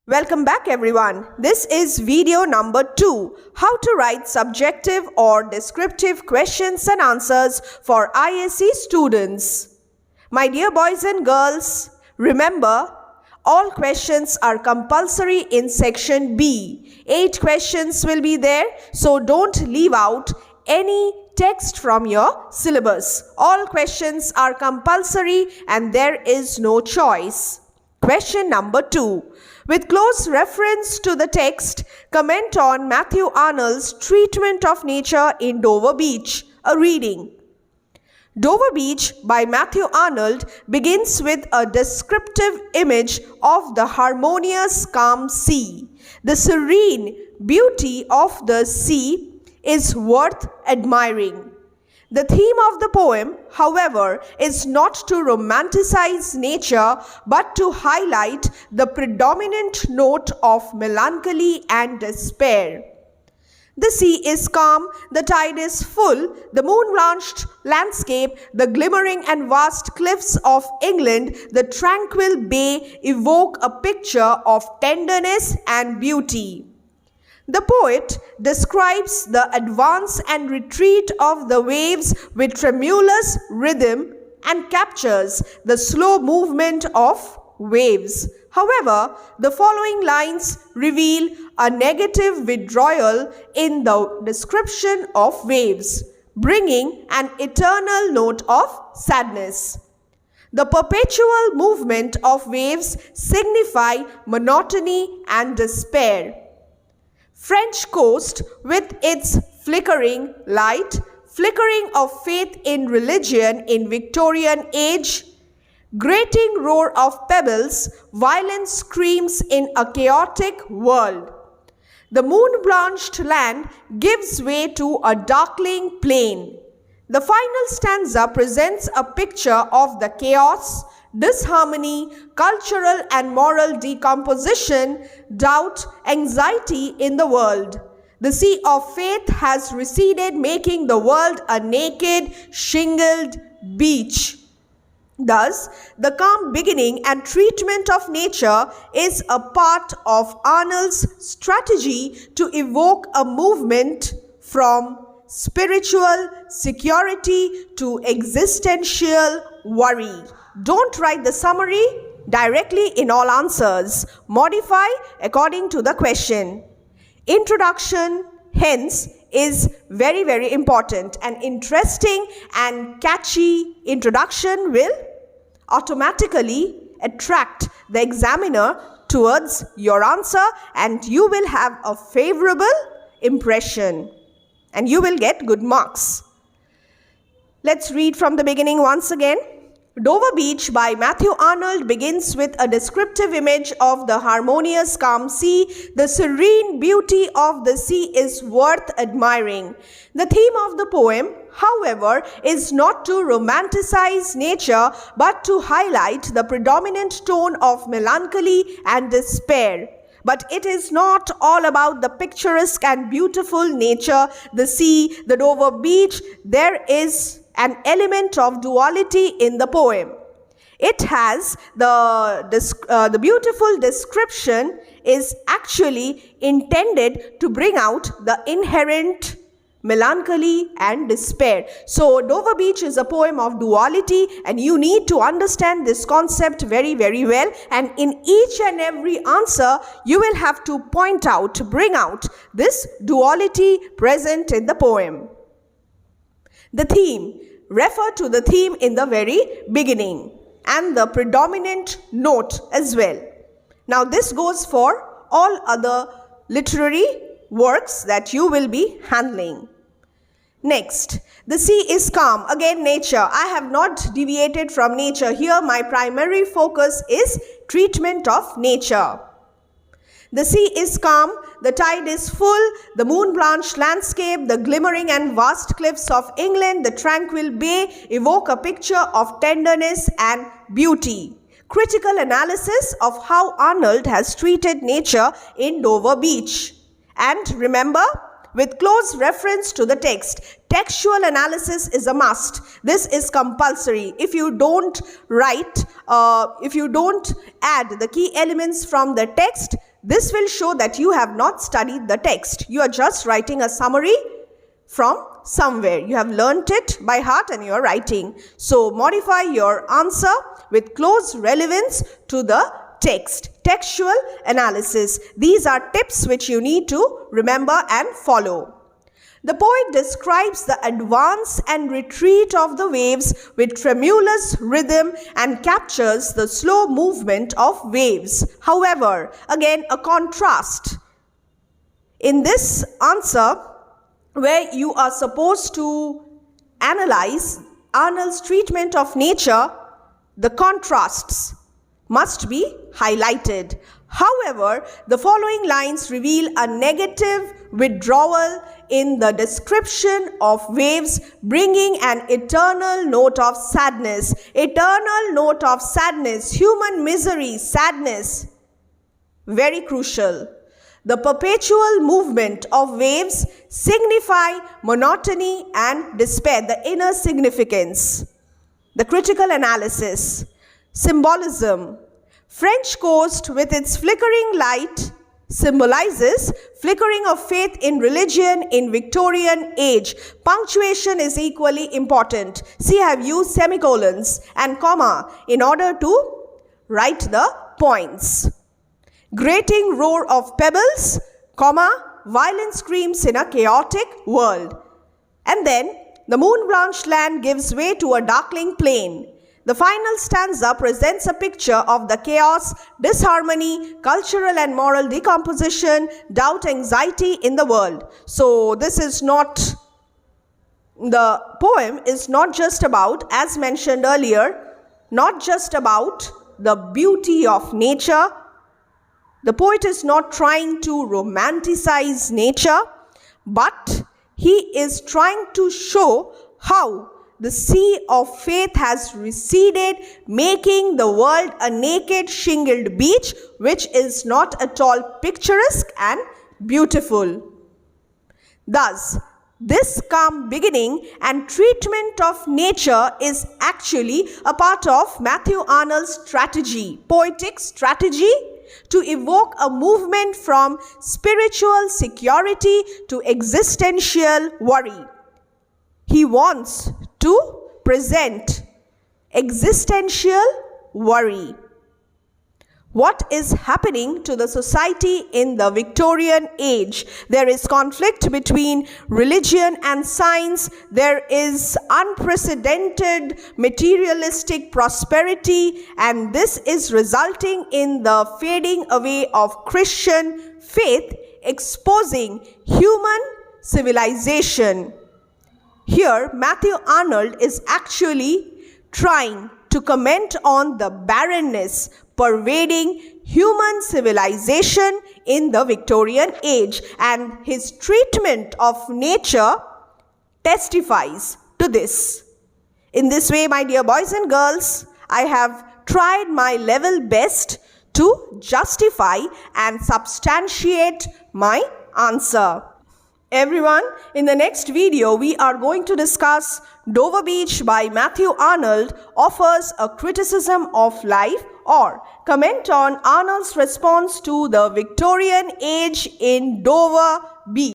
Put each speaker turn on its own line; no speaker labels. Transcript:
Welcome back everyone. This is video number 2, how to write subjective or descriptive questions and answers for ISC students. My dear boys and girls, remember all questions are compulsory in section B. 8 questions will be there, so don't leave out any text from your syllabus. All questions are compulsory and there is no choice. Question number 2. With close reference to the text, comment on Matthew Arnold's Treatment of Nature in Dover Beach, a reading. Dover Beach by Matthew Arnold begins with a descriptive image of the harmonious, calm sea. The serene beauty of the sea is worth admiring. The theme of the poem, however, is not to romanticize nature but to highlight the predominant note of melancholy and despair. The sea is calm, the tide is full, the moon-blanched landscape, the glimmering and vast cliffs of England, the tranquil bay evoke a picture of tenderness and beauty. The poet describes the advance and retreat of the waves with tremulous rhythm and captures the slow movement of waves. However, the following lines reveal a negative withdrawal in the description of waves, bringing an eternal note of sadness. The perpetual movement of waves signify monotony and despair. French coast with its flickering light, flickering of faith in religion in Victorian Age, grating roar of pebbles, violent screams in a chaotic world. The moon-blanched land gives way to a darkling plain. The final stanza presents a picture of the chaos, disharmony, cultural and moral decomposition, doubt, anxiety in the world. The sea of faith has receded, making the world a naked, shingled beach. Thus, the calm beginning and treatment of nature is a part of Arnold's strategy to evoke a movement from spiritual security to existential worry. Don't write the summary directly in all answers. Modify according to the question. Introduction, hence, is very, very important. An interesting and catchy introduction will automatically attract the examiner towards your answer and you will have a favorable impression and you will get good marks. Let's read from the beginning once again. Dover Beach by Matthew Arnold begins with a descriptive image of the harmonious, calm sea. The serene beauty of the sea is worth admiring. The theme of the poem, however, is not to romanticize nature but to highlight the predominant tone of melancholy and despair. But it is not all about the picturesque and beautiful nature, the sea, the Dover Beach. There is an element of duality in the poem. It has the beautiful description is actually intended to bring out the inherent melancholy and despair. So Dover Beach is a poem of duality and you need to understand this concept very, very well, and in each and every answer you will have to point out, bring out this duality present in the poem. The theme. Refer to the theme in the very beginning and the predominant note as well. Now this goes for all other literary works that you will be handling. Next, the sea is calm. Again, nature. I have not deviated from nature. Here my primary focus is treatment of nature. The sea is calm, the tide is full, the moon-blanched landscape, the glimmering and vast cliffs of England, the tranquil bay evoke a picture of tenderness and beauty. Critical analysis of how Arnold has treated nature in Dover Beach. And remember, with close reference to the text, textual analysis is a must. This is compulsory. If you don't write, if you don't add the key elements from the text, this will show that you have not studied the text. You are just writing a summary from somewhere. You have learnt it by heart and you are writing. So modify your answer with close relevance to the text. Textual analysis. These are tips which you need to remember and follow. The poet describes the advance and retreat of the waves with tremulous rhythm and captures the slow movement of waves. However, again a contrast. In this answer, where you are supposed to analyze Arnold's treatment of nature, the contrasts must be highlighted. However, the following lines reveal a negative withdrawal in the description of waves, bringing an eternal note of sadness. Eternal note of sadness, human misery, sadness. Very crucial. The perpetual movement of waves signify monotony and despair, the inner significance. The critical analysis. Symbolism. French coast with its flickering light symbolizes flickering of faith in religion in Victorian age. Punctuation is equally important. See, I have used semicolons and comma in order to write the points. Grating roar of pebbles, comma, violent screams in a chaotic world. And then the moon-blanched land gives way to a darkling plain. The final stanza presents a picture of the chaos, disharmony, cultural and moral decomposition, doubt, anxiety in the world. So this is not, the poem is not just about, as mentioned earlier, not just about the beauty of nature. The poet is not trying to romanticize nature, but he is trying to show how the sea of faith has receded, making the world a naked shingled beach, which is not at all picturesque and beautiful. Thus, this calm beginning and treatment of nature is actually a part of Matthew Arnold's strategy, poetic strategy, to evoke a movement from spiritual security to existential worry. He wants to present existential worry. What is happening to the society in the Victorian age? There is conflict between religion and science. There is unprecedented materialistic prosperity, and this is resulting in the fading away of Christian faith, exposing human civilization. Here, Matthew Arnold is actually trying to comment on the barrenness pervading human civilization in the Victorian age, and his treatment of nature testifies to this. In this way, my dear boys and girls, I have tried my level best to justify and substantiate my answer. Everyone, in the next video, we are going to discuss Dover Beach by Matthew Arnold offers a criticism of life, or comment on Arnold's response to the Victorian age in Dover Beach.